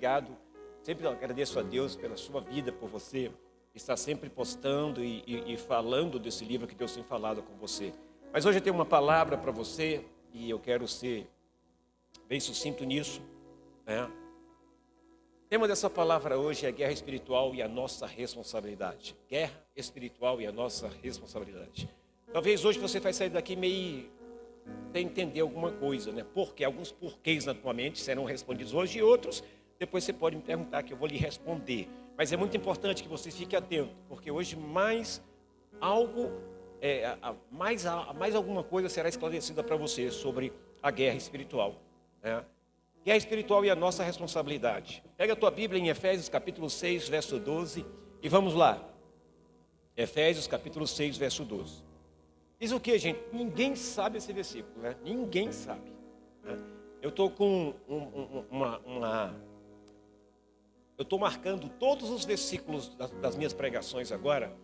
Obrigado. Sempre agradeço a Deus pela sua vida, por você estar sempre postando e falando desse livro que Deus tem falado com você. Mas hoje eu tenho uma palavra para você e eu quero ser bem sucinto nisso, né? O tema dessa palavra hoje é guerra espiritual e a nossa responsabilidade. Guerra espiritual e a nossa responsabilidade. Talvez hoje você vai sair daqui meio sem entender alguma coisa, né? Porque alguns porquês na tua mente serão respondidos hoje e outros depois você pode me perguntar que eu vou lhe responder. Mas é muito importante que você fique atento, porque hoje mais alguma coisa será esclarecida para você sobre a guerra espiritual, né? Guerra espiritual e a nossa responsabilidade. Pega a tua Bíblia em Efésios capítulo 6, verso 12 e vamos lá. Efésios capítulo 6, verso 12. Diz o que, gente? Ninguém sabe esse versículo, né? Ninguém sabe, né? Eu estou com eu estou marcando todos os versículos das minhas pregações agora.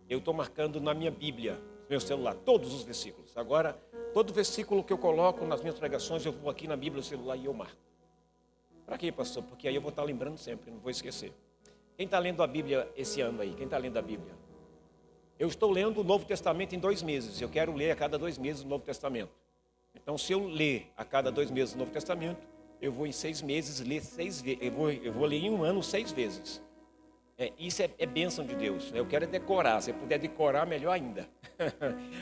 Eu estou marcando na minha Bíblia, no meu celular, todos os versículos. Agora, todo versículo que eu coloco nas minhas pregações, eu vou aqui na Bíblia, no celular, e eu marco. Para quê, pastor? Porque aí eu vou estar lembrando sempre, não vou esquecer. Quem está lendo a Bíblia esse ano aí? Quem está lendo a Bíblia? Eu estou lendo o Novo Testamento em 2 meses. Eu quero ler a cada 2 meses o Novo Testamento. Então, se eu ler a cada 2 meses o Novo Testamento, eu vou em 6 meses ler 6 vezes. Eu vou ler em um ano 6 vezes. Isso é bênção de Deus. Eu quero decorar. Se eu puder decorar, melhor ainda.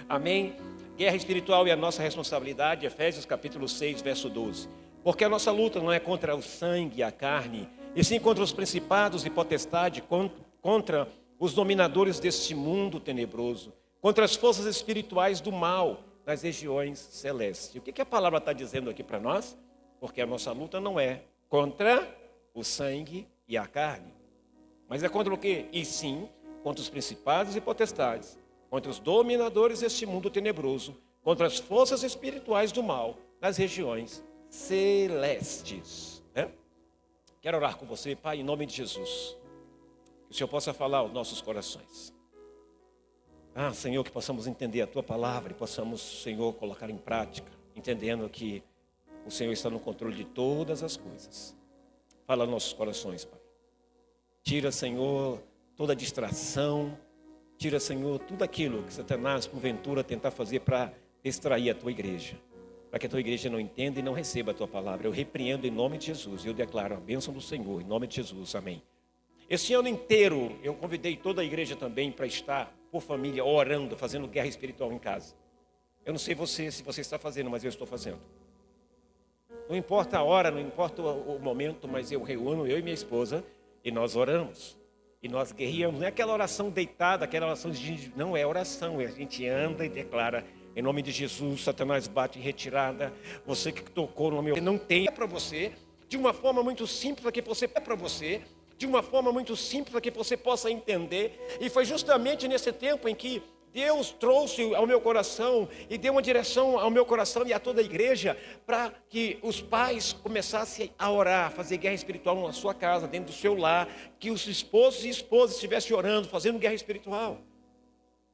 Amém? Guerra espiritual e a nossa responsabilidade. Efésios capítulo 6, verso 12. Porque a nossa luta não é contra o sangue e a carne, e sim contra os principados e potestades, contra os dominadores deste mundo tenebroso, contra as forças espirituais do mal nas regiões celestes. O que a palavra está dizendo aqui para nós? Porque a nossa luta não é contra o sangue e a carne, mas é contra o quê? E sim, contra os principados e potestades, contra os dominadores deste mundo tenebroso, contra as forças espirituais do mal nas regiões celestes, né? Quero orar com você, Pai, em nome de Jesus. Que o Senhor possa falar aos nossos corações. Senhor, que possamos entender a Tua palavra e possamos, Senhor, colocar em prática, entendendo que o Senhor está no controle de todas as coisas. Fala aos nossos corações, Pai. Tira, Senhor, toda distração. Tira, Senhor, tudo aquilo que Satanás, porventura, tentar fazer para distrair a Tua igreja. Para que a Tua igreja não entenda e não receba a Tua palavra. Eu repreendo em nome de Jesus. Eu declaro a bênção do Senhor em nome de Jesus. Amém. Esse ano inteiro eu convidei toda a igreja também para estar, por família, orando, fazendo guerra espiritual em casa. Eu não sei se você está fazendo, mas eu estou fazendo. Não importa a hora, não importa o momento, mas eu reúno, eu e minha esposa, e nós oramos. E nós guerreamos. Não é aquela oração deitada, aquela oração de... Não é oração, a gente anda e declara... Em nome de Jesus, Satanás bate em retirada. Você que tocou no meu... Não tem para você, de uma forma muito simples, para que você... para você, de uma forma muito simples, para que você possa entender. E foi justamente nesse tempo em que Deus trouxe ao meu coração e deu uma direção ao meu coração e a toda a igreja, para que os pais começassem a orar, fazer guerra espiritual na sua casa, dentro do seu lar, que os esposos e esposas estivessem orando, fazendo guerra espiritual,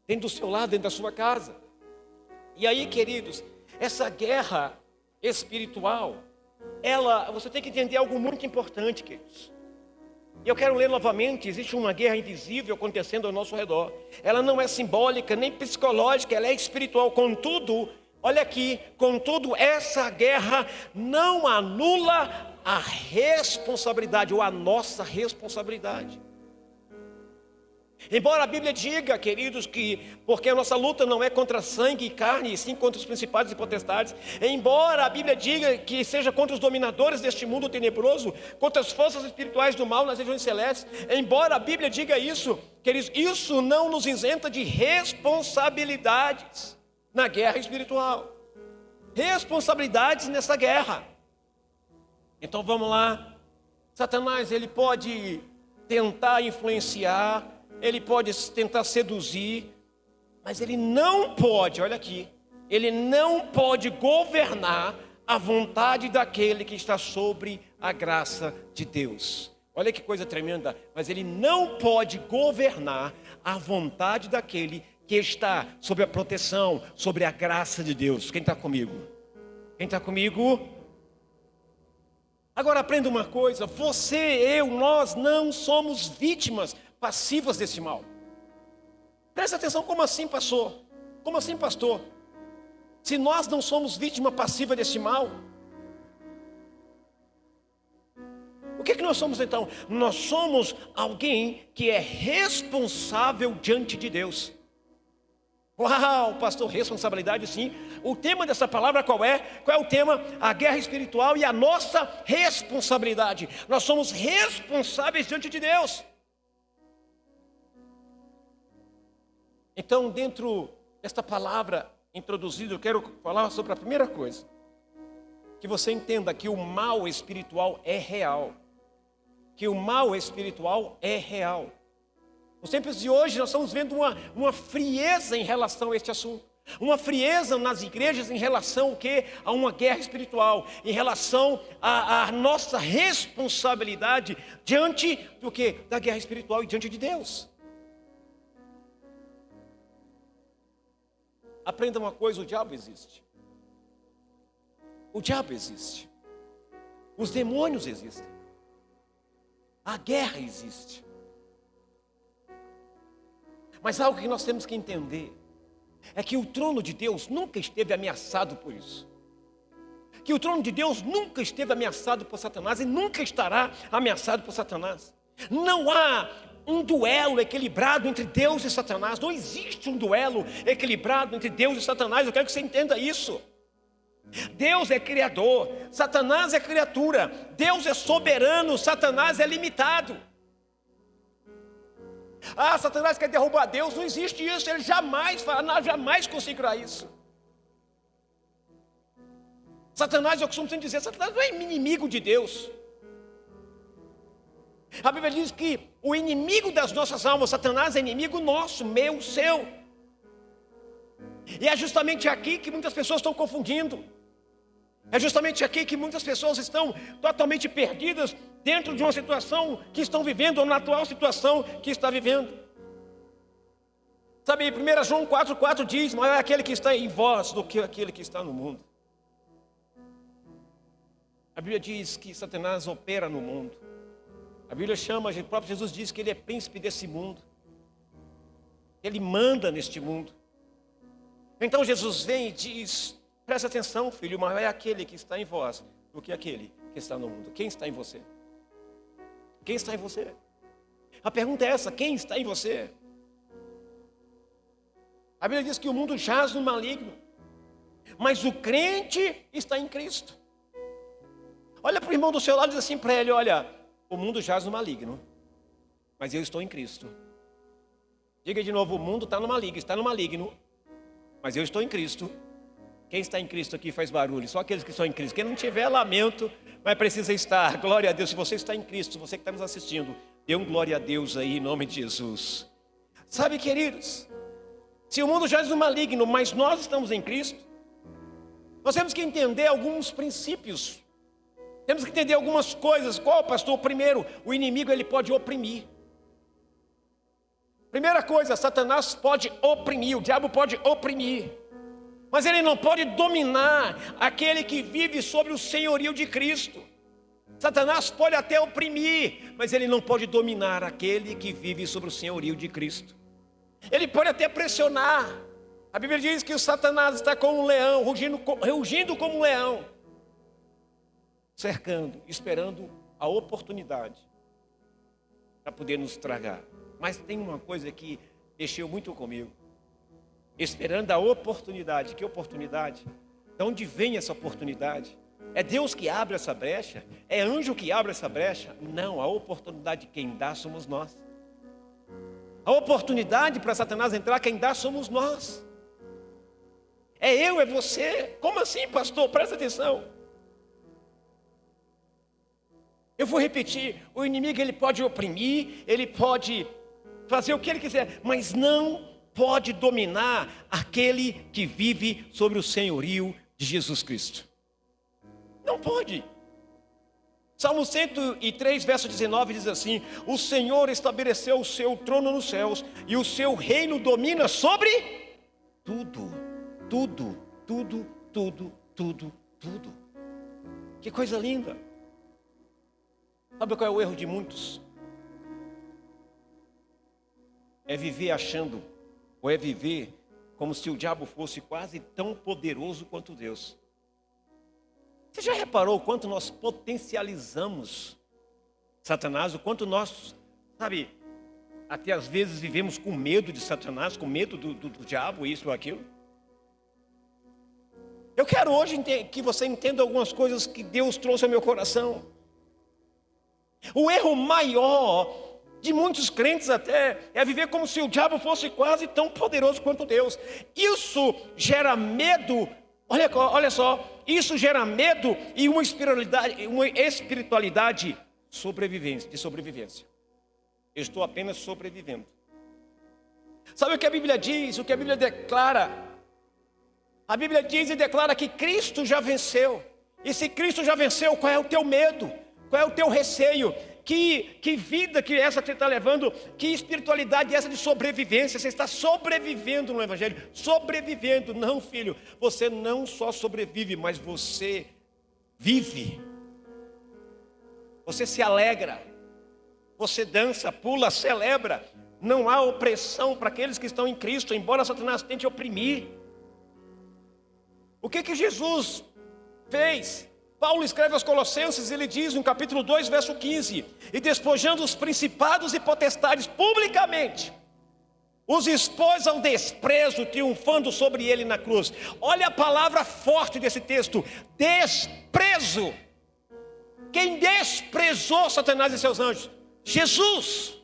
dentro do seu lar, dentro da sua casa. E aí, queridos, essa guerra espiritual, você tem que entender algo muito importante, queridos. E eu quero ler novamente, existe uma guerra invisível acontecendo ao nosso redor. Ela não é simbólica, nem psicológica, ela é espiritual. Contudo, olha aqui, contudo, essa guerra não anula a responsabilidade, ou a nossa responsabilidade. Embora a Bíblia diga, queridos, que porque a nossa luta não é contra sangue e carne, e sim contra os principados e potestades. Embora a Bíblia diga que seja contra os dominadores deste mundo tenebroso, contra as forças espirituais do mal nas regiões celestes. Embora a Bíblia diga isso, queridos, isso não nos isenta de responsabilidades na guerra espiritual. Responsabilidades nessa guerra. Então vamos lá. Satanás, ele pode tentar influenciar, ele pode tentar seduzir, mas ele não pode, olha aqui, ele não pode governar a vontade daquele que está sobre a graça de Deus. Olha que coisa tremenda, mas ele não pode governar a vontade daquele que está sob a proteção, sobre a graça de Deus. Quem está comigo? Quem está comigo? Agora aprenda uma coisa: você, eu, nós não somos vítimas passivas desse mal. Presta atenção, como assim, pastor? Como assim, pastor? Se nós não somos vítima passiva desse mal, o que nós somos então? Nós somos alguém que é responsável diante de Deus. Uau, pastor, responsabilidade sim. O tema dessa palavra qual é? Qual é o tema? A guerra espiritual e a nossa responsabilidade. Nós somos responsáveis diante de Deus. Então, dentro desta palavra introduzida, eu quero falar sobre a primeira coisa. Que você entenda que o mal espiritual é real. Que o mal espiritual é real. Nos tempos de hoje nós estamos vendo uma frieza em relação a este assunto. Uma frieza nas igrejas em relação ao quê? A uma guerra espiritual. Em relação à nossa responsabilidade diante do quê? Da guerra espiritual e diante de Deus. Aprenda uma coisa: o diabo existe. O diabo existe. Os demônios existem. A guerra existe. Mas algo que nós temos que entender é que o trono de Deus nunca esteve ameaçado por isso. Que o trono de Deus nunca esteve ameaçado por Satanás e nunca estará ameaçado por Satanás. Não há um duelo equilibrado entre Deus e Satanás. Não existe um duelo equilibrado entre Deus e Satanás. Eu quero que você entenda isso. Deus é criador, Satanás é criatura. Deus é soberano, Satanás é limitado. Ah, Satanás quer derrubar Deus. Não existe isso, ele jamais conseguirá isso. Satanás, eu costumo sempre dizer, Satanás não é inimigo de Deus. A Bíblia diz que o inimigo das nossas almas, Satanás, é inimigo nosso, meu, seu. E é justamente aqui que muitas pessoas estão confundindo. É justamente aqui que muitas pessoas estão totalmente perdidas dentro de uma situação que estão vivendo, ou na atual situação que está vivendo. Sabe, 1 João 4,4 diz: maior é aquele que está em vós do que aquele que está no mundo. A Bíblia diz que Satanás opera no mundo. A Bíblia chama, o próprio Jesus diz que ele é príncipe desse mundo. Ele manda neste mundo. Então Jesus vem e diz: presta atenção, filho, maior é aquele que está em vós do que aquele que está no mundo. Quem está em você? Quem está em você? A pergunta é essa: quem está em você? A Bíblia diz que o mundo jaz no maligno, mas o crente está em Cristo. Olha para o irmão do seu lado e diz assim para ele: olha, o mundo jaz no maligno, mas eu estou em Cristo. Diga de novo: o mundo está no maligno, mas eu estou em Cristo. Quem está em Cristo aqui faz barulho? Só aqueles que estão em Cristo. Quem não tiver, lamento, mas precisa estar. Glória a Deus. Se você está em Cristo, você que está nos assistindo, dê um glória a Deus aí, em nome de Jesus. Sabe, queridos, se o mundo jaz no maligno, mas nós estamos em Cristo, nós temos que entender alguns princípios. Temos que entender algumas coisas. Qual, pastor? Primeiro, o inimigo ele pode oprimir. Primeira coisa, Satanás pode oprimir, o diabo pode oprimir. Mas ele não pode dominar aquele que vive sobre o senhorio de Cristo. Satanás pode até oprimir, mas ele não pode dominar aquele que vive sobre o senhorio de Cristo. Ele pode até pressionar. A Bíblia diz que o Satanás está como um leão, rugindo como um leão, cercando, esperando a oportunidade para poder nos tragar. Mas tem uma coisa que mexeu muito comigo. Esperando a oportunidade. Que oportunidade? De onde vem essa oportunidade? É Deus que abre essa brecha? É anjo que abre essa brecha? Não, a oportunidade quem dá somos nós. A oportunidade para Satanás entrar, quem dá somos nós. É eu, é você. Como assim, pastor? Presta atenção. Eu vou repetir, o inimigo ele pode oprimir, ele pode fazer o que ele quiser, mas não pode dominar aquele que vive sobre o senhorio de Jesus Cristo. Não pode. Salmo 103, verso 19 diz assim: o Senhor estabeleceu o seu trono nos céus e o seu reino domina sobre tudo, tudo, tudo, tudo, tudo, tudo. Que coisa linda. Sabe qual é o erro de muitos? É viver achando, ou é viver como se o diabo fosse quase tão poderoso quanto Deus. Você já reparou o quanto nós potencializamos Satanás, o quanto nós, sabe, até às vezes vivemos com medo de Satanás, com medo do diabo, isso ou aquilo? Eu quero hoje que você entenda algumas coisas que Deus trouxe ao meu coração. O erro maior de muitos crentes até é viver como se o diabo fosse quase tão poderoso quanto Deus. Isso gera medo. Olha só, isso gera medo e uma espiritualidade de sobrevivência. Eu estou apenas sobrevivendo. Sabe o que a Bíblia diz? O que a Bíblia declara? A Bíblia diz e declara que Cristo já venceu. E se Cristo já venceu, qual é o teu medo? Qual é o teu receio? Que vida que essa que você está levando? Que espiritualidade é essa de sobrevivência? Você está sobrevivendo no Evangelho. Sobrevivendo. Não, filho. Você não só sobrevive, mas você vive. Você se alegra. Você dança, pula, celebra. Não há opressão para aqueles que estão em Cristo, embora Satanás tente oprimir. O que Jesus fez? Paulo escreve aos Colossenses, ele diz no capítulo 2, verso 15: e despojando os principados e potestades publicamente, os expôs ao desprezo, triunfando sobre ele na cruz. Olha a palavra forte desse texto: desprezo. Quem desprezou Satanás e seus anjos? Jesus.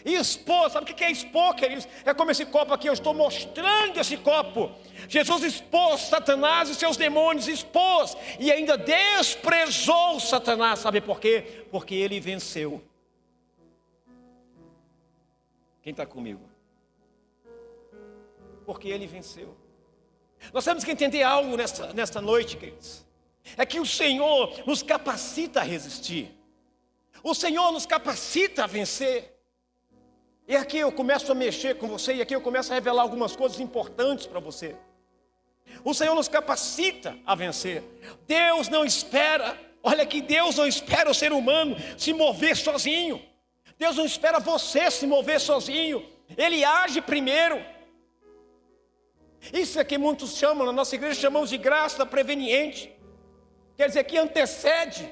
E expor, sabe o que é expor, queridos? É como esse copo aqui, eu estou mostrando esse copo. Jesus expôs Satanás e seus demônios, expôs, e ainda desprezou Satanás, sabe por quê? Porque ele venceu. Quem está comigo? Porque ele venceu. Nós temos que entender algo nesta noite, queridos. É que o Senhor nos capacita a resistir. O Senhor nos capacita a vencer. E aqui eu começo a mexer com você, e aqui eu começo a revelar algumas coisas importantes para você. O Senhor nos capacita a vencer. Deus não espera, olha que Deus não espera o ser humano se mover sozinho. Deus não espera você se mover sozinho. Ele age primeiro. Isso é que muitos chamam, na nossa igreja chamamos de graça preveniente. Quer dizer, que antecede,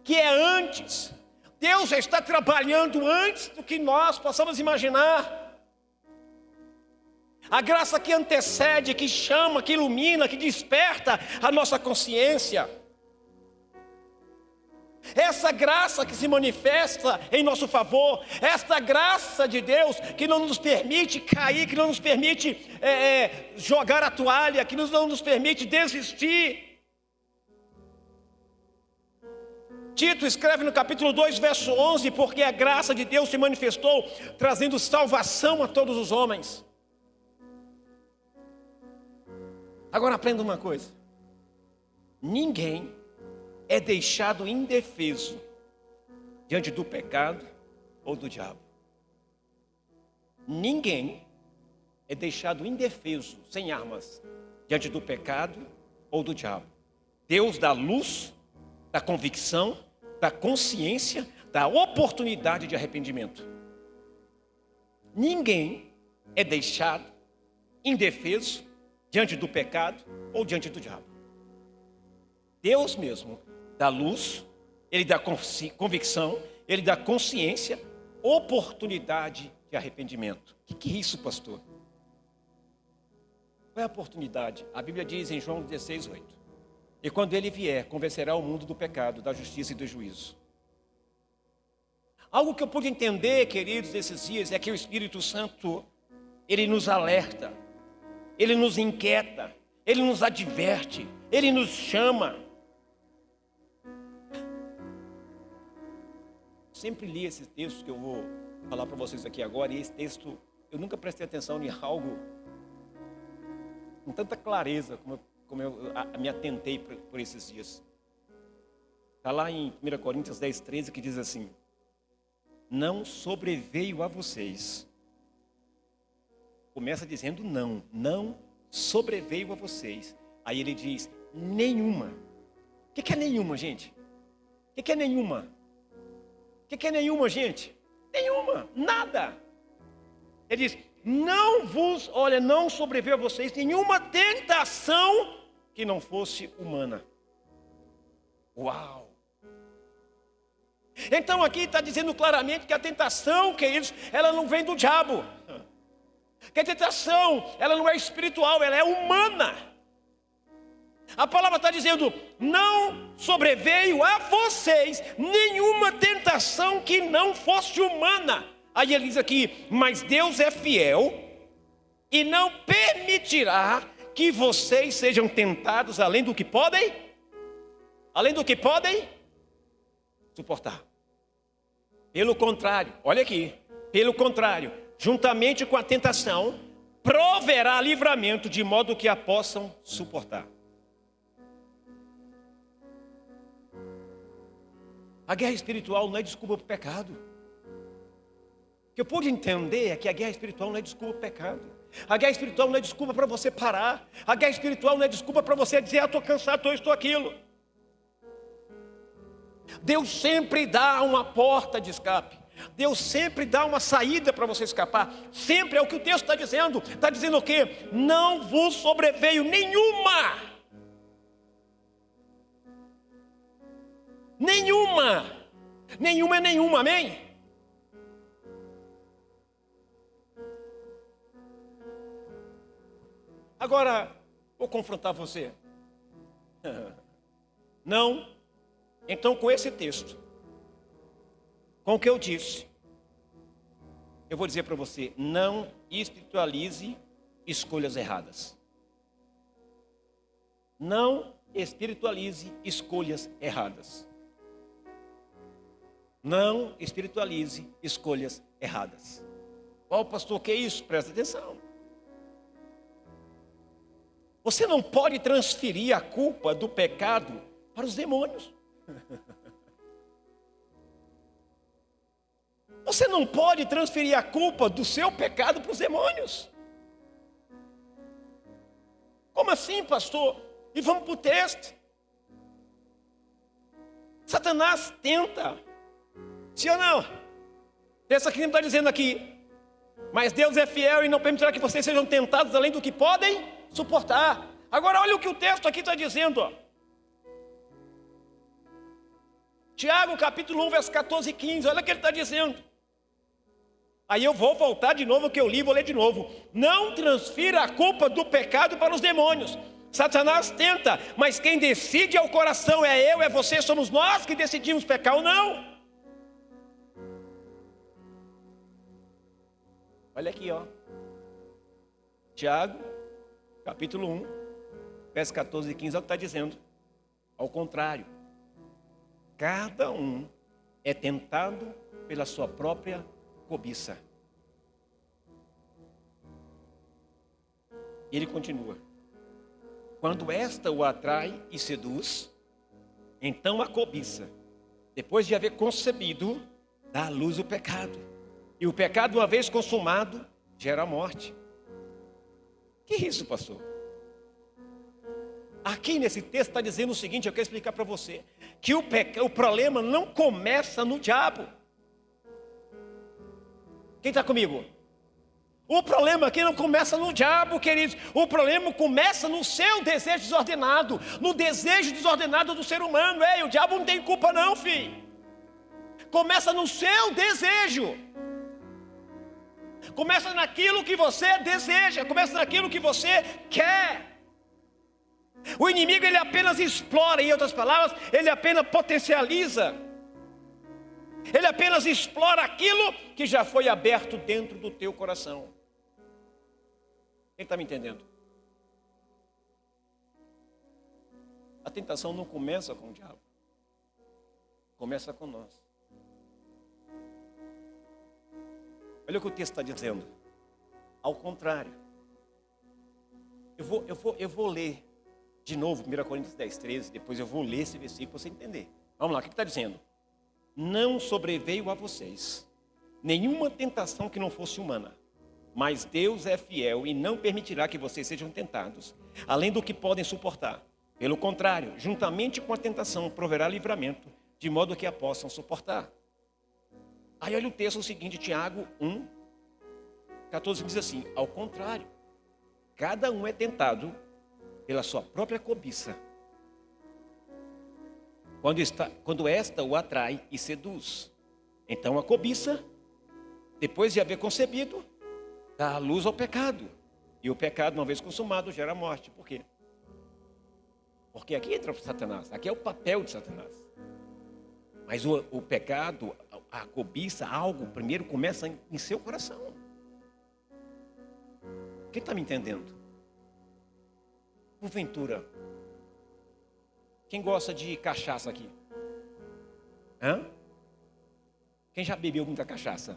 que é antes. Deus já está trabalhando antes do que nós possamos imaginar. A graça que antecede, que chama, que ilumina, que desperta a nossa consciência. Essa graça que se manifesta em nosso favor, esta graça de Deus que não nos permite cair, que não nos permite jogar a toalha, que não nos permite desistir. Tito escreve no capítulo 2, verso 11, porque a graça de Deus se manifestou, trazendo salvação a todos os homens. Agora aprenda uma coisa: ninguém é deixado indefeso diante do pecado ou do diabo. Ninguém é deixado indefeso, sem armas, diante do pecado ou do diabo. Deus dá luz, da convicção, da consciência, da oportunidade de arrependimento. Ninguém é deixado indefeso diante do pecado ou diante do diabo. Deus mesmo dá luz, Ele dá convicção, Ele dá consciência, oportunidade de arrependimento. O que é isso, pastor? Qual é a oportunidade? A Bíblia diz em João 16, 8. E quando Ele vier, convencerá o mundo do pecado, da justiça e do juízo. Algo que eu pude entender, queridos, desses dias, é que o Espírito Santo, Ele nos alerta, Ele nos inquieta, Ele nos adverte, Ele nos chama. Sempre li esse texto que eu vou falar para vocês aqui agora, e esse texto, eu nunca prestei atenção em algo com tanta clareza como eu me atentei por esses dias. Está lá em 1 Coríntios 10, 13, que diz assim: não sobreveio a vocês. Começa dizendo não sobreveio a vocês. Aí ele diz: nenhuma O que é nenhuma, gente? O que é nenhuma? O que é nenhuma, gente? Nenhuma, nada. Ele diz, não sobreveio a vocês nenhuma tentação que não fosse humana. Uau! Então aqui está dizendo claramente que a tentação, queridos, ela não vem do diabo. Que a tentação, ela não é espiritual, ela é humana. A palavra está dizendo, não sobreveio a vocês nenhuma tentação que não fosse humana. Aí ele diz aqui, mas Deus é fiel e não permitirá que vocês sejam tentados além do que podem suportar. Pelo contrário, olha aqui, pelo contrário, juntamente com a tentação, proverá livramento de modo que a possam suportar. A guerra espiritual não é desculpa para o pecado. O que eu pude entender é que a guerra espiritual não é desculpa para o pecado. A guerra espiritual não é desculpa para você parar. A guerra espiritual não é desculpa para você dizer, estou cansado, estou aquilo. Deus sempre dá uma porta de escape. Deus sempre dá uma saída para você escapar. Sempre é o que o texto está dizendo. Está dizendo o quê? Não vos sobreveio nenhuma. Nenhuma é nenhuma, amém? Agora, vou confrontar você. Não. Então, com esse texto, com o que eu disse, eu vou dizer para você, não espiritualize escolhas erradas. Não espiritualize escolhas erradas. Não espiritualize escolhas erradas. Ó, pastor, o que é isso? Presta atenção. Você não pode transferir a culpa do pecado para os demônios. Você não pode transferir a culpa do seu pecado para os demônios. Como assim, pastor? E vamos para o texto. Satanás tenta. Sim ou não? Essa aqui está dizendo aqui. Mas Deus é fiel e não permitirá que vocês sejam tentados além do que podem suportar. Agora olha o que o texto aqui está dizendo. Ó. Tiago capítulo 1, verso 14 e 15. Olha o que ele está dizendo. Aí eu vou voltar de novo o que eu li, vou ler de novo. Não transfira a culpa do pecado para os demônios. Satanás tenta, mas quem decide é o coração, é eu, é você, somos nós que decidimos pecar ou não. Olha aqui, ó. Tiago, capítulo 1, verso 14 e 15, é o que está dizendo. Ao contrário, cada um é tentado pela sua própria cobiça. E ele continua. Quando esta o atrai e seduz, então a cobiça, depois de haver concebido, dá à luz o pecado. E o pecado, uma vez consumado, gera a morte. Que isso, pastor? Aqui nesse texto está dizendo o seguinte, eu quero explicar para você. Que o problema não começa no diabo. Quem está comigo? O problema aqui não começa no diabo, queridos. O problema começa no seu desejo desordenado. No desejo desordenado do ser humano. Ei, o diabo não tem culpa não, filho. Começa no seu desejo. Começa naquilo que você deseja. Começa naquilo que você quer. O inimigo, ele apenas explora. Em outras palavras, ele apenas potencializa. Ele apenas explora aquilo que já foi aberto dentro do teu coração. Quem está me entendendo? A tentação não começa com o diabo. Começa com nós. Olha o que o texto está dizendo. Ao contrário. Eu vou ler de novo 1 Coríntios 10, 13. Depois eu vou ler esse versículo para você entender. Vamos lá, o que está dizendo? Não sobreveio a vocês nenhuma tentação que não fosse humana. Mas Deus é fiel e não permitirá que vocês sejam tentados, além do que podem suportar. Pelo contrário, juntamente com a tentação, proverá livramento, de modo que a possam suportar. Aí olha o texto seguinte, Tiago 1:14 diz assim: ao contrário, cada um é tentado pela sua própria cobiça, quando esta o atrai e seduz. Então a cobiça, depois de haver concebido, dá a luz ao pecado. E o pecado, uma vez consumado, gera morte. Por quê? Porque aqui entra Satanás, aqui é o papel de Satanás. Mas o pecado, a cobiça, algo primeiro começa em seu coração. Quem está me entendendo? Porventura, quem gosta de cachaça aqui? Hã? Quem já bebeu muita cachaça?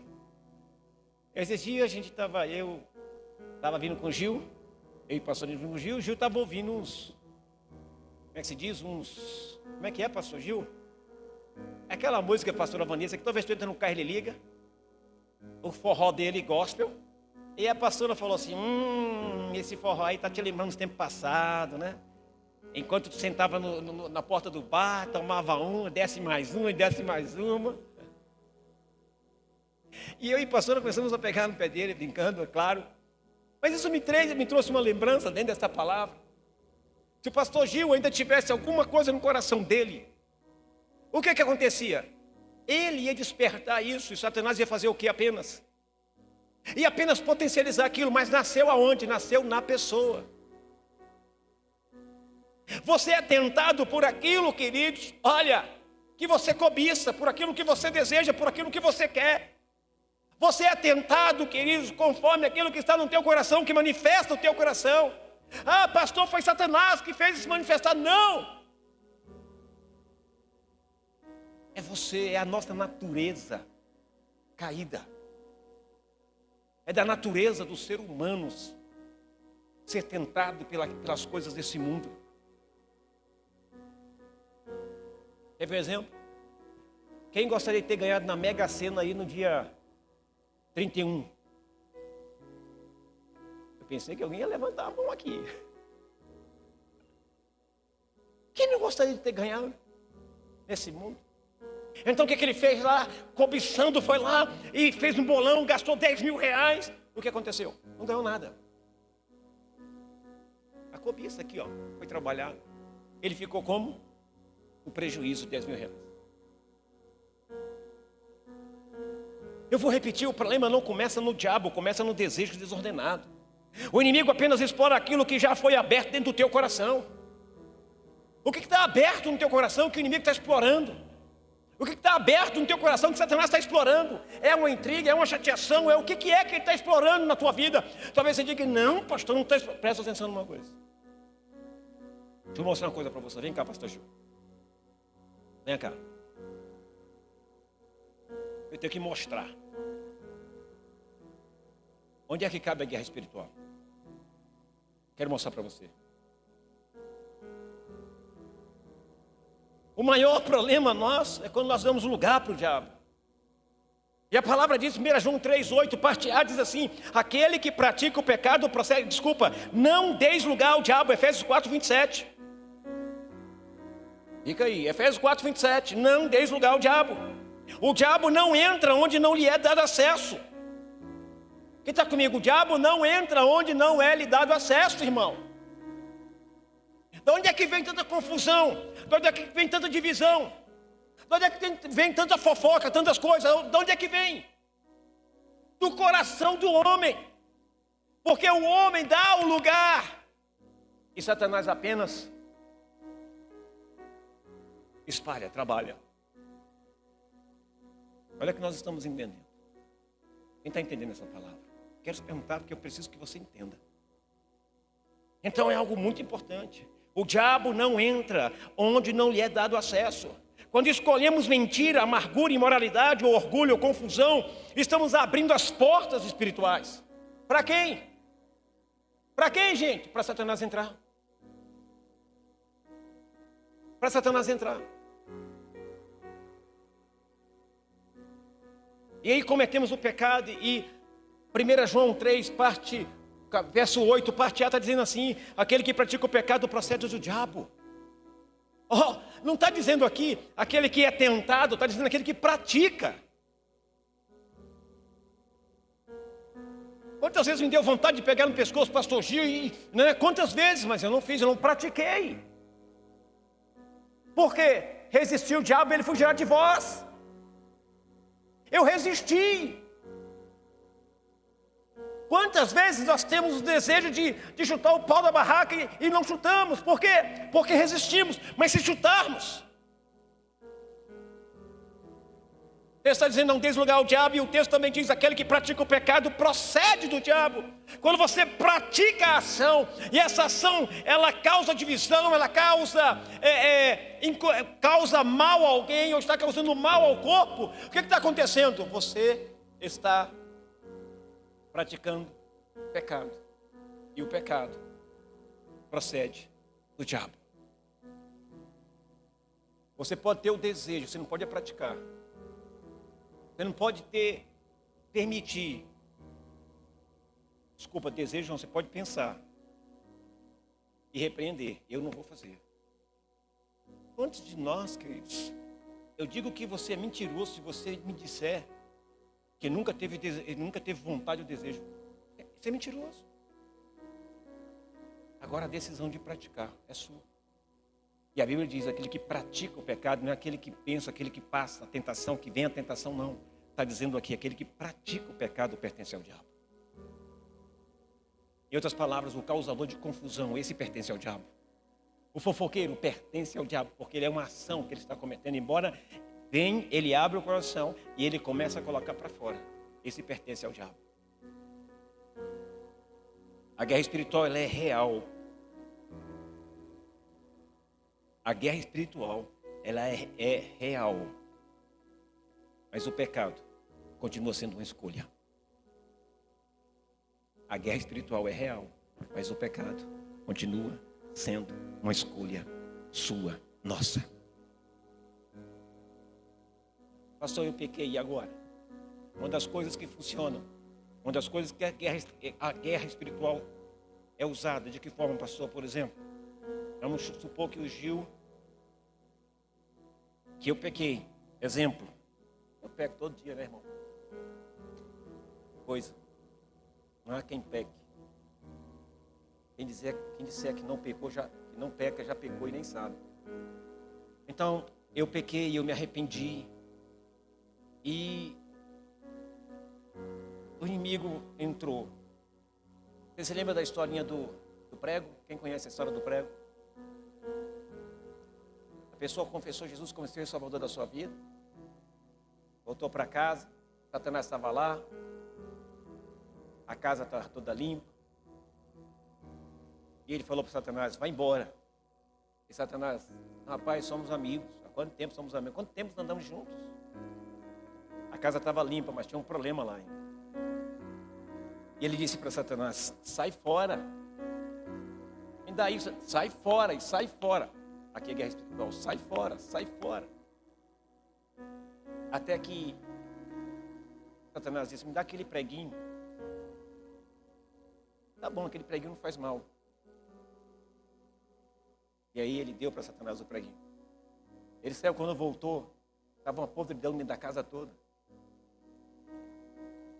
Esses dias eu estava vindo com o Gil, eu e o pastor vindo com o Gil estava ouvindo uns, como é que se diz? Como é que é, pastor Gil? Aquela música da pastora Vanessa, que toda vez que tu entra no carro ele liga, o forró dele, gospel, e a pastora falou assim, esse forró aí está te lembrando dos tempos passados, né? Enquanto tu sentava na porta do bar, tomava desce mais uma e desce mais uma. E eu e a pastora começamos a pegar no pé dele, brincando, é claro. Mas isso me trouxe uma lembrança dentro dessa palavra. Se o pastor Gil ainda tivesse alguma coisa no coração dele, o que acontecia? Ele ia despertar isso e Satanás ia fazer o que apenas? E apenas potencializar aquilo, mas nasceu aonde? Nasceu na pessoa. Você é tentado por aquilo, queridos, olha, que você cobiça, por aquilo que você deseja, por aquilo que você quer. Você é tentado, queridos, conforme aquilo que está no teu coração, que manifesta o teu coração. Ah, pastor, foi Satanás que fez se manifestar. Não! É você, é a nossa natureza caída. É da natureza do ser humano ser tentado pelas coisas desse mundo. Quer ver um exemplo? Quem gostaria de ter ganhado na Mega Sena aí no dia 31? Eu pensei que alguém ia levantar a mão aqui. Quem não gostaria de ter ganhado nesse mundo? Então o que ele fez lá? Cobiçando, foi lá e fez um bolão, gastou 10 mil reais. O que aconteceu? Não ganhou nada. A cobiça aqui, ó, foi trabalhado. Ele ficou como? O prejuízo de 10 mil reais. Eu vou repetir, o problema não começa no diabo, começa no desejo desordenado. O inimigo apenas explora aquilo que já foi aberto dentro do teu coração. O que está aberto no teu coração que o inimigo está explorando? O que está aberto no teu coração que Satanás está explorando? É uma intriga, é uma chateação, é o que é que ele está explorando na tua vida? Talvez você diga, não, pastor, não está explorando. Presta atenção numa coisa. Deixa eu mostrar uma coisa para você. Vem cá, pastor Gil. Vem cá. Eu tenho que mostrar. Onde é que cabe a guerra espiritual? Quero mostrar para você. O maior problema nosso é quando nós damos lugar para o diabo. E a palavra diz, 1 João 3,8, parte A, diz assim, aquele que pratica o pecado procede, não deis lugar ao diabo, Efésios 4:27. Fica aí, Efésios 4:27, não deis lugar ao diabo. O diabo não entra onde não lhe é dado acesso. Quem está comigo? O diabo não entra onde não é lhe dado acesso, irmão. De onde é que vem tanta confusão? De onde é que vem tanta divisão? De onde é que vem tanta fofoca, tantas coisas? De onde é que vem? Do coração do homem. Porque o homem dá o lugar. E Satanás apenas espalha, trabalha. Olha o que nós estamos entendendo. Quem está entendendo essa palavra? Quero te perguntar porque eu preciso que você entenda. Então é algo muito importante. O diabo não entra onde não lhe é dado acesso. Quando escolhemos mentira, amargura, imoralidade, ou orgulho, ou confusão, estamos abrindo as portas espirituais. Para quem? Para quem, gente? Para Satanás entrar. Para Satanás entrar. E aí cometemos o pecado e 1 João 3, verso 8, parte A está dizendo assim, aquele que pratica o pecado procede do diabo. Oh, não está dizendo aqui aquele que é tentado, está dizendo aquele que pratica. Quantas vezes me deu vontade de pegar no pescoço o pastor Gil, né? Quantas vezes, mas eu não fiz, eu não pratiquei. Porque resistiu o diabo, ele fugirá de vós. Eu resisti. Quantas vezes nós temos o desejo de chutar o pau da barraca e não chutamos? Por quê? Porque resistimos. Mas se chutarmos, ele está dizendo não deslugar o diabo, e o texto também diz, aquele que pratica o pecado procede do diabo. Quando você pratica a ação, e essa ação, ela causa divisão, ela causa mal a alguém, ou está causando mal ao corpo, o que está acontecendo? Você está praticando pecado, e o pecado procede do diabo. Você pode ter o desejo, você não pode praticar. Você não pode permitir. Desculpa, desejo não, você pode pensar e repreender. Eu não vou fazer. Quantos de nós, queridos, eu digo que você é mentiroso se você me disser que nunca teve vontade ou desejo. Isso é mentiroso. Agora a decisão de praticar é sua. E a Bíblia diz, aquele que pratica o pecado, não é aquele que pensa, aquele que passa a tentação, que vem a tentação, não. Está dizendo aqui, aquele que pratica o pecado pertence ao diabo. Em outras palavras, o causador de confusão, esse pertence ao diabo. O fofoqueiro pertence ao diabo, porque ele é uma ação que ele está cometendo. Embora vem, ele abre o coração e ele começa a colocar para fora. Esse pertence ao diabo. A guerra espiritual, ela é real. A guerra espiritual, ela é real. Mas o pecado continua sendo uma escolha. A guerra espiritual é real, mas o pecado continua sendo uma escolha sua, nossa. Pastor, eu pequei, e agora? Uma das coisas que funcionam, uma das coisas que a guerra espiritual é usada, de que forma, pastor? Por exemplo, vamos supor que o Gil, que eu pequei, exemplo, eu peco todo dia, né, irmão? Coisa, não há quem peque. Quem disser que não pecou, que não peca, já pecou e nem sabe. Então, eu pequei, eu me arrependi, e o inimigo entrou. Você se lembra da historinha do prego? Quem conhece a história do prego? A pessoa confessou Jesus como Senhor e Salvador da sua vida, voltou para casa, Satanás estava lá, a casa estava toda limpa, e ele falou para Satanás, vai embora. E Satanás, rapaz, somos amigos, há quanto tempo somos amigos? Quanto tempo andamos juntos? A casa estava limpa, mas tinha um problema lá ainda. E ele disse para Satanás, sai fora. Me dá isso, sai fora, e sai fora. Aqui é guerra espiritual, sai fora, sai fora. Até que Satanás disse, me dá aquele preguinho. Tá bom, aquele preguinho não faz mal. E aí ele deu para Satanás o preguinho. Ele saiu, quando voltou, estava uma podridão dentro da casa toda.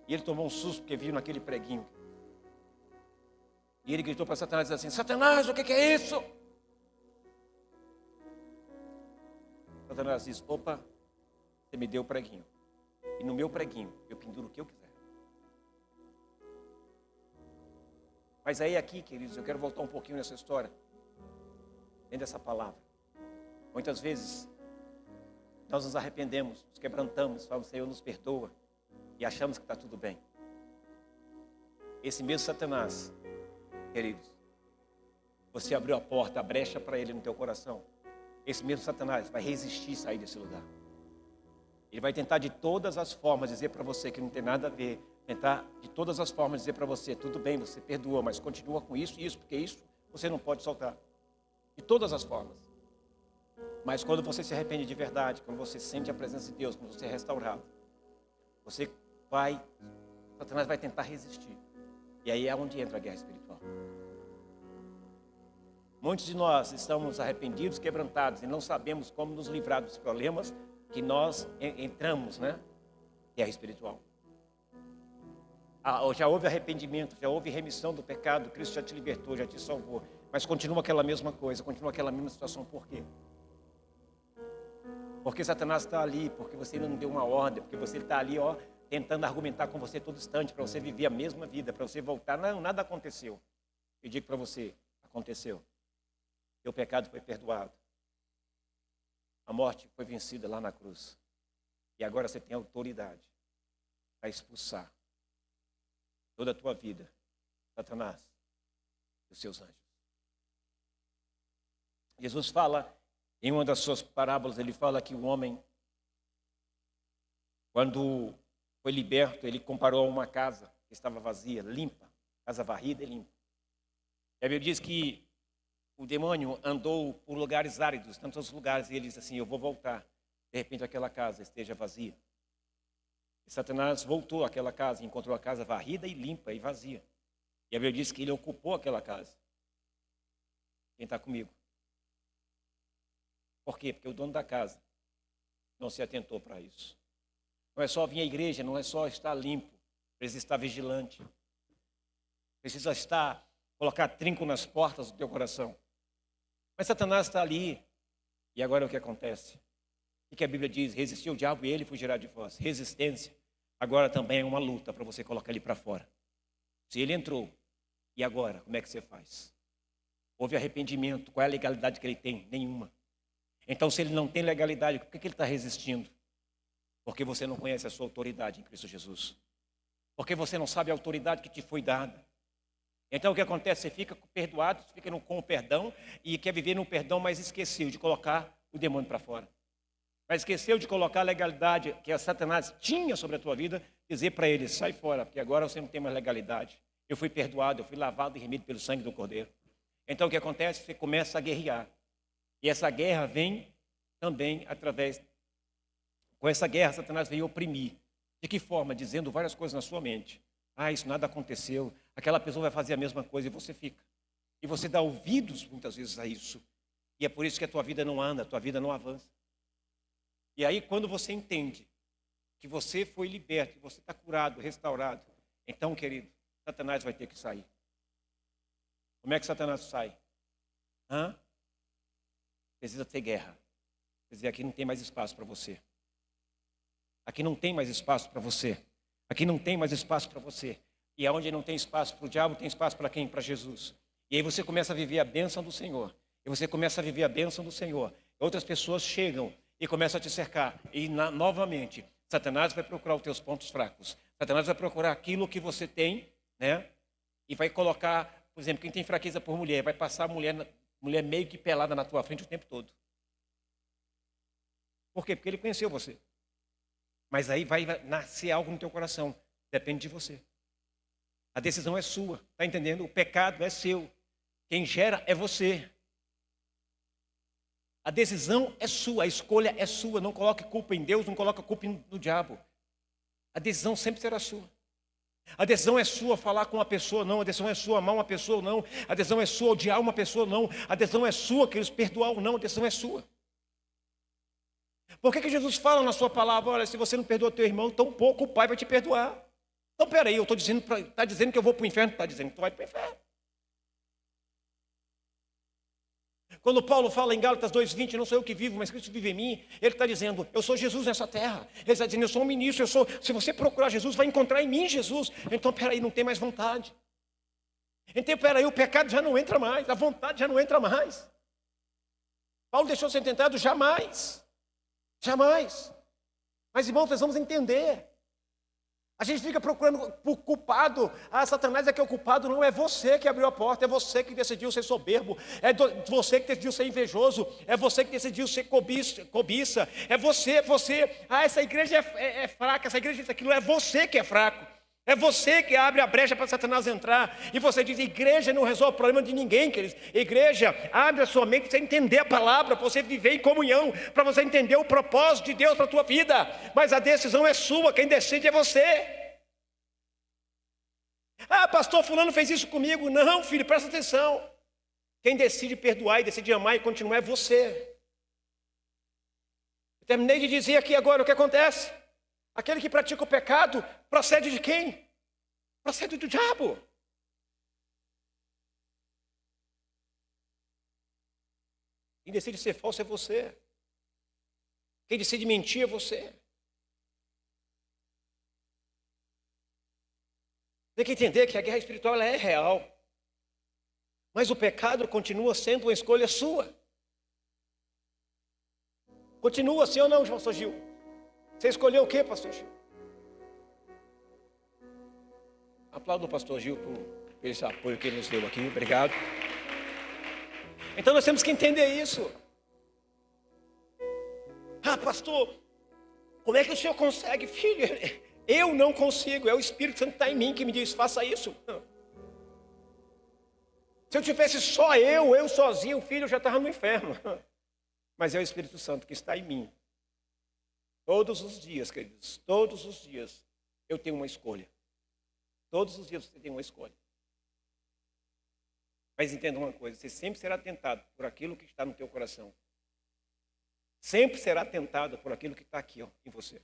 E ele tomou um susto porque viu naquele preguinho. E ele gritou para Satanás assim, Satanás, o que é isso? Satanás disse, opa, você me deu o preguinho. E no meu preguinho, eu penduro o que eu quiser. Mas aí aqui, queridos, eu quero voltar um pouquinho nessa história. Dentro dessa palavra. Muitas vezes, nós nos arrependemos, nos quebrantamos, falamos, Senhor, nos perdoa. E achamos que está tudo bem. Esse mesmo Satanás, queridos, você abriu a porta, a brecha para ele no teu coração. Esse mesmo Satanás vai resistir sair desse lugar. Ele vai tentar de todas as formas dizer para você que não tem nada a ver. Tentar de todas as formas dizer para você, tudo bem, você perdoa, mas continua com isso e isso, porque isso você não pode soltar. De todas as formas. Mas quando você se arrepende de verdade, quando você sente a presença de Deus, quando você é restaurado, Satanás vai tentar resistir. E aí é onde entra a guerra espiritual. Muitos de nós estamos arrependidos, quebrantados e não sabemos como nos livrar dos problemas que nós entramos, né? Guerra espiritual. Já houve arrependimento, já houve remissão do pecado, Cristo já te libertou, já te salvou. Mas continua aquela mesma coisa, continua aquela mesma situação. Por quê? Porque Satanás está ali, porque você ainda não deu uma ordem, porque você está ali, ó, tentando argumentar com você todo instante, para você viver a mesma vida, para você voltar. Não, nada aconteceu. Eu digo para você, aconteceu. Teu pecado foi perdoado. A morte foi vencida lá na cruz. E agora você tem autoridade para expulsar toda a tua vida, Satanás, e os seus anjos. Jesus fala, em uma das suas parábolas, ele fala que o homem, quando foi liberto, ele comparou a uma casa que estava vazia, limpa, casa varrida e limpa. E a Bíblia diz que o demônio andou por lugares áridos, tantos lugares, e ele disse assim, eu vou voltar. De repente aquela casa esteja vazia. E Satanás voltou àquela casa e encontrou a casa varrida e limpa e vazia. E a Bíblia diz que ele ocupou aquela casa. Quem está comigo? Por quê? Porque o dono da casa não se atentou para isso. Não é só vir à igreja, não é só estar limpo. Precisa estar vigilante. Precisa colocar trinco nas portas do teu coração. Mas Satanás está ali. E agora o que acontece? O que a Bíblia diz? Resistir ao diabo e ele fugirá de vós. Resistência. Agora também é uma luta para você colocar ele para fora. Se ele entrou, e agora? Como é que você faz? Houve arrependimento. Qual é a legalidade que ele tem? Nenhuma. Então, se ele não tem legalidade, por que ele está resistindo? Porque você não conhece a sua autoridade em Cristo Jesus. Porque você não sabe a autoridade que te foi dada. Então, o que acontece? Você fica perdoado, você fica com o perdão e quer viver no perdão, mas esqueceu de colocar o demônio para fora. Mas esqueceu de colocar a legalidade que a Satanás tinha sobre a tua vida, dizer para ele, sai fora, porque agora você não tem mais legalidade. Eu fui perdoado, eu fui lavado e remido pelo sangue do Cordeiro. Então, o que acontece? Você começa a guerrear. E essa guerra vem também através... Com essa guerra, Satanás veio oprimir. De que forma? Dizendo várias coisas na sua mente. Isso nada aconteceu. Aquela pessoa vai fazer a mesma coisa e você fica. E você dá ouvidos, muitas vezes, a isso. E é por isso que a tua vida não anda, a tua vida não avança. E aí, quando você entende que você foi liberto, que você está curado, restaurado, então, querido, Satanás vai ter que sair. Como é que Satanás sai? Precisa ter guerra. Quer dizer, aqui não tem mais espaço para você. Aqui não tem mais espaço para você. Aqui não tem mais espaço para você. E aonde não tem espaço para o diabo, tem espaço para quem? Para Jesus. E aí você começa a viver a bênção do Senhor. E você começa a viver a bênção do Senhor. Outras pessoas chegam e começam a te cercar. E novamente, Satanás vai procurar os teus pontos fracos. Satanás vai procurar aquilo que você tem, né? E vai colocar, por exemplo, quem tem fraqueza por mulher, vai passar a mulher meio que pelada na tua frente o tempo todo. Por quê? Porque ele conheceu você. Mas aí vai nascer algo no teu coração. Depende de você. A decisão é sua. Está entendendo? O pecado é seu. Quem gera é você. A decisão é sua. A escolha é sua. Não coloque culpa em Deus, não coloque culpa no diabo. A decisão sempre será sua. A decisão é sua falar com uma pessoa, não. A decisão é sua amar uma pessoa, não. A decisão é sua odiar uma pessoa, não. A decisão é sua querer perdoar ou não. A decisão é sua. Por que Jesus fala na sua palavra, olha, se você não perdoa teu irmão, tão pouco o Pai vai te perdoar. Então, peraí, eu estou dizendo, está dizendo que eu vou para o inferno? Está dizendo que tu vai para o inferno. Quando Paulo fala em Gálatas 2:20, não sou eu que vivo, mas Cristo vive em mim, ele está dizendo, eu sou Jesus nessa terra. Ele está dizendo, eu sou um ministro, se você procurar Jesus, vai encontrar em mim Jesus. Então, peraí, não tem mais vontade. Então, peraí, o pecado já não entra mais, a vontade já não entra mais. Paulo deixou de ser tentado? Jamais. Jamais. Mas, irmãos, nós vamos entender. A gente fica procurando por culpado. Satanás é que é o culpado. Não é você que abriu a porta. É você que decidiu ser soberbo. É você que decidiu ser invejoso. É você que decidiu ser cobiça. É você. Essa igreja é fraca. Essa igreja é aquilo. É você que é fraco. É você que abre a brecha para Satanás entrar. E você diz, igreja não resolve o problema de ninguém, queridos. Igreja, abre a sua mente para você entender a palavra, para você viver em comunhão, para você entender o propósito de Deus para a tua vida. Mas a decisão é sua, quem decide é você. Pastor fulano fez isso comigo. Não, filho, presta atenção. Quem decide perdoar e decide amar e continuar é você. Eu terminei de dizer aqui agora o que acontece. Aquele que pratica o pecado procede de quem? Procede do diabo. Quem decide ser falso é você. Quem decide mentir é você. Tem que entender que a guerra espiritual ela é real. Mas o pecado continua sendo uma escolha sua. Continua assim ou não, pastor Gil? Você escolheu o quê, pastor Gil? Aplaudo o pastor Gil por esse apoio que ele nos deu aqui. Obrigado. Então nós temos que entender isso. Ah, pastor, como é que o senhor consegue, filho? Eu não consigo, é o Espírito Santo que está em mim que me diz, faça isso. Se eu tivesse só eu sozinho, filho, eu já estava no inferno. Mas é o Espírito Santo que está em mim. Todos os dias, queridos, todos os dias eu tenho uma escolha. Todos os dias você tem uma escolha. Mas entenda uma coisa, você sempre será tentado por aquilo que está no teu coração. Sempre será tentado por aquilo que está aqui, ó, em você.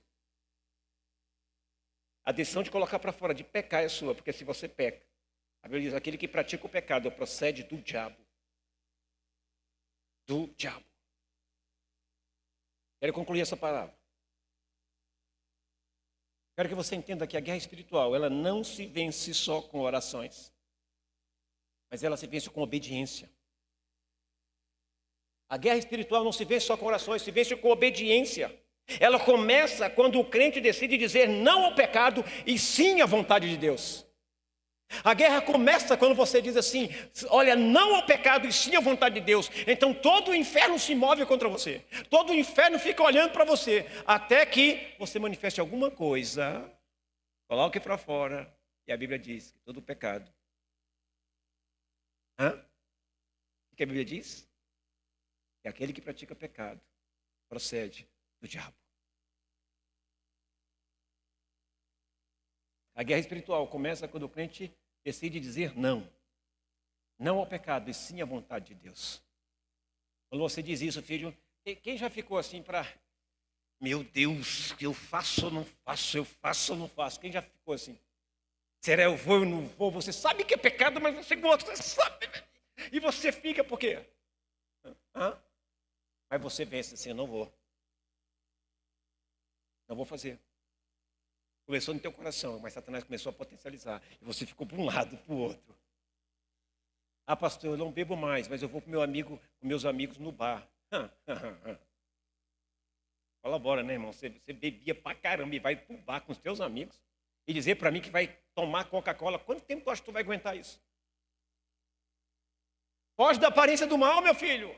A decisão de colocar para fora, de pecar é sua, porque se você peca, a Bíblia diz, aquele que pratica o pecado procede do diabo. Do diabo. Quero concluir essa palavra. Quero que você entenda que a guerra espiritual, ela não se vence só com orações, mas ela se vence com obediência. A guerra espiritual não se vence só com orações, se vence com obediência. Ela começa quando o crente decide dizer não ao pecado e sim à vontade de Deus. A guerra começa quando você diz assim, olha, não ao pecado e sim à vontade de Deus. Então todo o inferno se move contra você. Todo o inferno fica olhando para você. Até que você manifeste alguma coisa, coloque para fora. E a Bíblia diz que todo pecado. O que a Bíblia diz? Que aquele que pratica pecado procede do diabo. A guerra espiritual começa quando o crente decide dizer não. Não ao pecado, e sim à vontade de Deus. Quando você diz isso, filho, quem já ficou assim para... Meu Deus, eu faço ou não faço, eu faço ou não faço? Quem já ficou assim? Será eu vou ou não vou? Você sabe que é pecado, mas você gosta, você sabe. E você fica por quê? Mas você vence assim, eu não vou. Não vou fazer. Começou no teu coração, mas Satanás começou a potencializar. E você ficou para um lado, para o outro. Ah, pastor, eu não bebo mais, mas eu vou com meus amigos no bar. Colabora, né, irmão? Você bebia pra caramba e vai pro bar com os teus amigos e dizer para mim que vai tomar Coca-Cola. Quanto tempo tu acha que tu vai aguentar isso? Foge da aparência do mal, meu filho.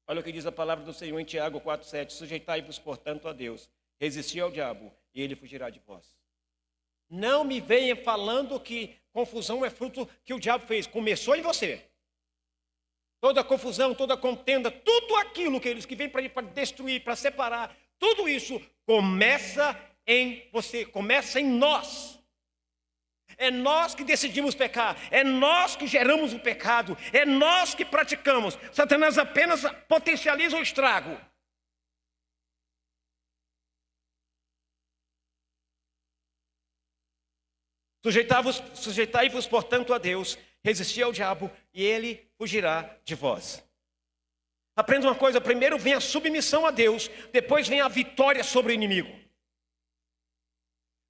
Olha o que diz a palavra do Senhor em Tiago 4,7. Sujeitai-vos, portanto, a Deus. Resisti ao diabo e ele fugirá de vós. Não me venha falando que confusão é fruto que o diabo fez. Começou em você. Toda confusão, toda contenda, tudo aquilo que vem para destruir, para separar, tudo isso começa em você, começa em nós. É nós que decidimos pecar, é nós que geramos o pecado, é nós que praticamos. Satanás apenas potencializa o estrago. Sujeitai-vos, portanto, a Deus, resisti ao diabo e ele fugirá de vós. Aprenda uma coisa, primeiro vem a submissão a Deus, depois vem a vitória sobre o inimigo.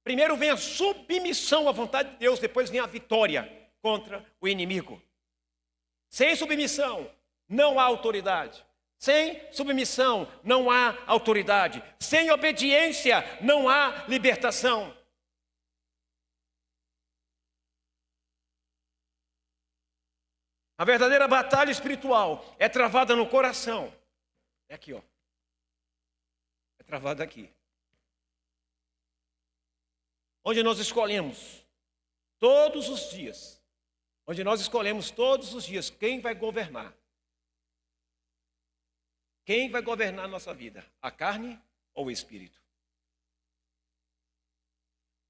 Primeiro vem a submissão à vontade de Deus, depois vem a vitória contra o inimigo. Sem submissão, não há autoridade. Sem submissão, não há autoridade. Sem obediência, não há libertação. A verdadeira batalha espiritual é travada no coração. É aqui, ó. É travada aqui. Onde nós escolhemos todos os dias. Onde nós escolhemos todos os dias quem vai governar. Quem vai governar a nossa vida? A carne ou o espírito?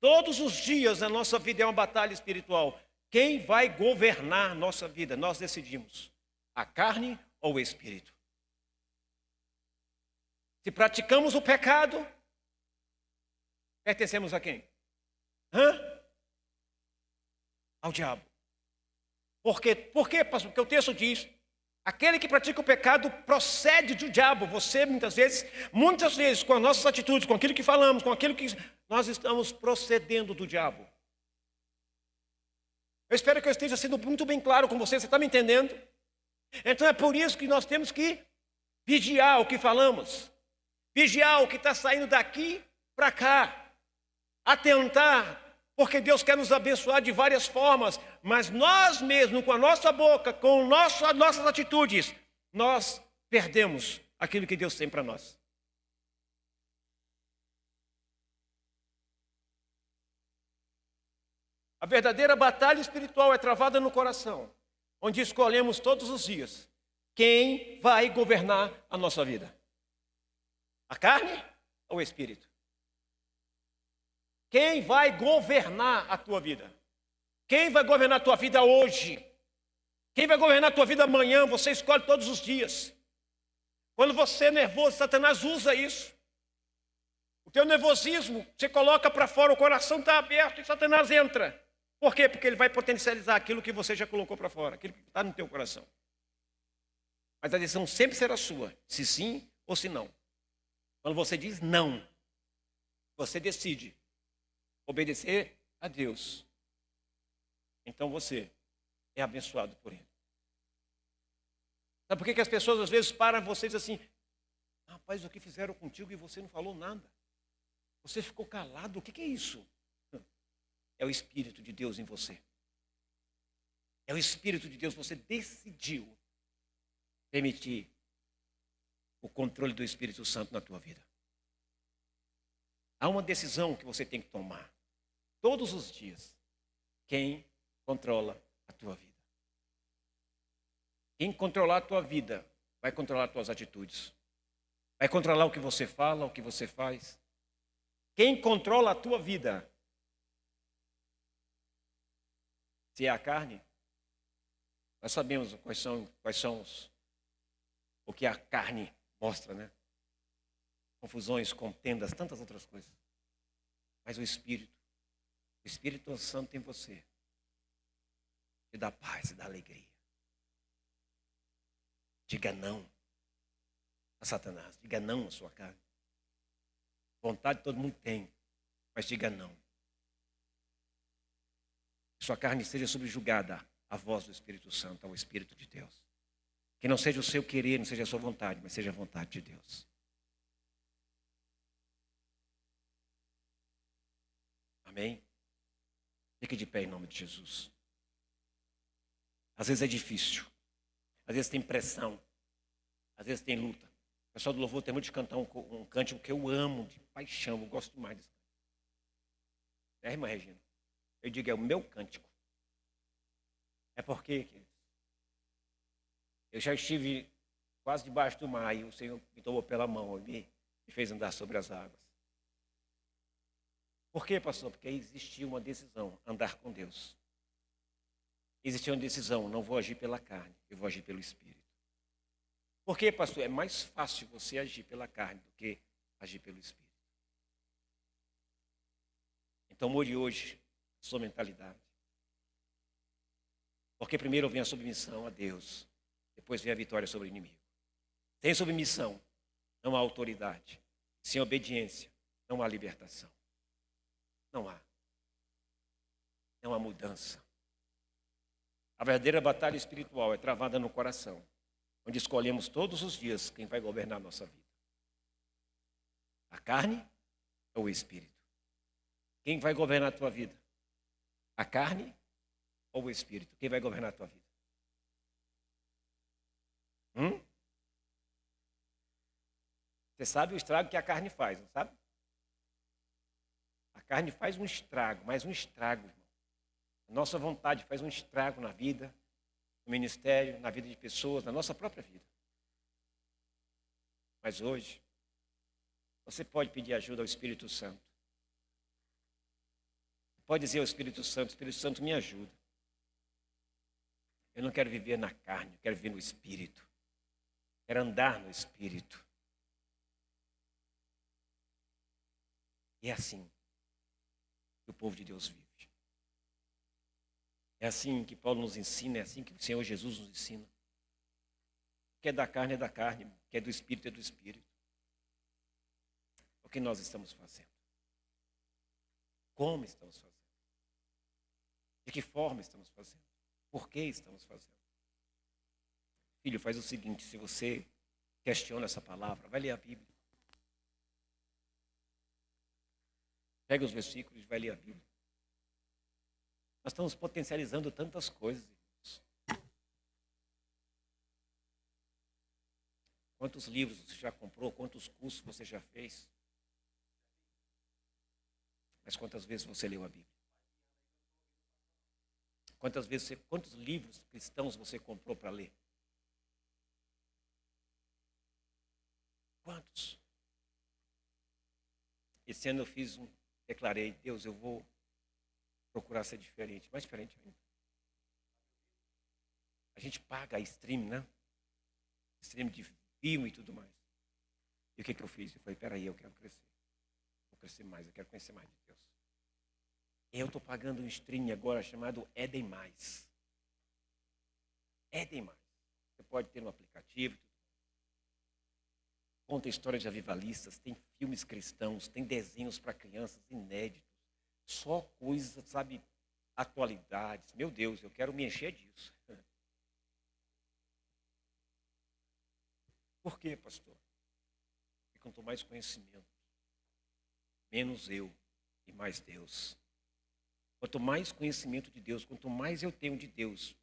Todos os dias a nossa vida é uma batalha espiritual. Quem vai governar nossa vida? Nós decidimos. A carne ou o espírito? Se praticamos o pecado, pertencemos a quem? Ao diabo. Por quê, pastor? Porque o texto diz, aquele que pratica o pecado procede do diabo. Você, muitas vezes, com as nossas atitudes, com aquilo que falamos, com aquilo que nós estamos procedendo do diabo. Eu espero que eu esteja sendo muito bem claro com você está me entendendo? Então é por isso que nós temos que vigiar o que falamos, vigiar o que está saindo daqui para cá, atentar, porque Deus quer nos abençoar de várias formas, mas nós mesmos, com a nossa boca, com as nossas atitudes, nós perdemos aquilo que Deus tem para nós. A verdadeira batalha espiritual é travada no coração, onde escolhemos todos os dias quem vai governar a nossa vida. A carne ou o espírito? Quem vai governar a tua vida? Quem vai governar a tua vida hoje? Quem vai governar a tua vida amanhã? Você escolhe todos os dias. Quando você é nervoso, Satanás usa isso. O teu nervosismo, você coloca para fora, o coração está aberto e Satanás entra. Por quê? Porque ele vai potencializar aquilo que você já colocou para fora, aquilo que está no teu coração. Mas a decisão sempre será sua, se sim ou se não. Quando você diz não, você decide obedecer a Deus. Então você é abençoado por Ele. Sabe por que as pessoas às vezes param você e dizem assim, rapaz, o que fizeram contigo e você não falou nada? Você ficou calado, o que é isso? É o Espírito de Deus em você. É o Espírito de Deus, você decidiu permitir o controle do Espírito Santo na tua vida. Há uma decisão que você tem que tomar todos os dias. Quem controla a tua vida? Quem controlar a tua vida vai controlar as tuas atitudes. Vai controlar o que você fala, o que você faz. Quem controla a tua vida? Se é a carne, nós sabemos quais são o que a carne mostra, né? Confusões, contendas, tantas outras coisas. Mas o Espírito Santo em você, te dá paz, te dá alegria. Diga não a Satanás, diga não à sua carne. Vontade todo mundo tem, mas diga não. Que sua carne seja subjugada à voz do Espírito Santo, ao Espírito de Deus. Que não seja o seu querer, não seja a sua vontade, mas seja a vontade de Deus. Amém? Fique de pé em nome de Jesus. Às vezes é difícil. Às vezes tem pressão. Às vezes tem luta. O pessoal do louvor tem muito de cantar um cântico que eu amo, de paixão. Eu gosto demais desse cântico. Irmã Regina? Eu digo, é o meu cântico. É porque eu já estive quase debaixo do mar e o Senhor me tomou pela mão e me fez andar sobre as águas. Por quê, pastor? Porque existia uma decisão, andar com Deus. Existia uma decisão, não vou agir pela carne, eu vou agir pelo Espírito. Por quê, pastor? É mais fácil você agir pela carne do que agir pelo Espírito. Então mude hoje a sua mentalidade. Porque primeiro vem a submissão a Deus, depois vem a vitória sobre o inimigo. Sem submissão, não há autoridade. Sem obediência, não há libertação. Não há. Não há mudança. A verdadeira batalha espiritual é travada no coração, onde escolhemos todos os dias quem vai governar a nossa vida. A carne ou o Espírito? Quem vai governar a tua vida? A carne ou o Espírito? Quem vai governar a tua vida? Você sabe o estrago que a carne faz, não sabe? A carne faz um estrago, mas um estrago, irmão. A nossa vontade faz um estrago na vida, no ministério, na vida de pessoas, na nossa própria vida. Mas hoje, você pode pedir ajuda ao Espírito Santo. Pode dizer ao Espírito Santo, me ajuda. Eu não quero viver na carne, eu quero viver no Espírito. Quero andar no Espírito. E é assim que o povo de Deus vive. É assim que Paulo nos ensina, é assim que o Senhor Jesus nos ensina. O que é da carne é da carne, o que é do Espírito é do Espírito. O que nós estamos fazendo? Como estamos fazendo? De que forma estamos fazendo? Por que estamos fazendo? Filho, faz o seguinte, se você questiona essa palavra, vai ler a Bíblia. Pega os versículos e vai ler a Bíblia. Nós estamos potencializando tantas coisas, irmãos. Quantos livros você já comprou? Quantos cursos você já fez? Mas quantas vezes você leu a Bíblia? Quantos livros cristãos você comprou para ler? Quantos? Esse ano eu declarei, Deus, eu vou procurar ser diferente, mais diferente ainda. A gente paga a stream, né? Stream de filme e tudo mais. E o que eu fiz? Eu falei, peraí, eu quero crescer. Vou crescer mais, eu quero conhecer mais de Deus. Eu estou pagando um stream agora chamado Éden Mais. Éden Mais. Você pode ter um aplicativo. Conta histórias de avivalistas, tem filmes cristãos, tem desenhos para crianças inéditos. Só coisas, sabe, atualidades. Meu Deus, eu quero me encher disso. Por quê, pastor? Porque quanto mais conhecimento, menos eu e mais Deus. Quanto mais conhecimento de Deus, quanto mais eu tenho de Deus,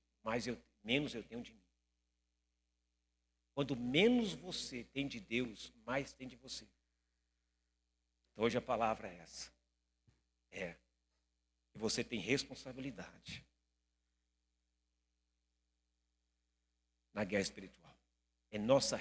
menos eu tenho de mim. Quanto menos você tem de Deus, mais tem de você. Então hoje a palavra é essa. É que você tem responsabilidade na guerra espiritual. É nossa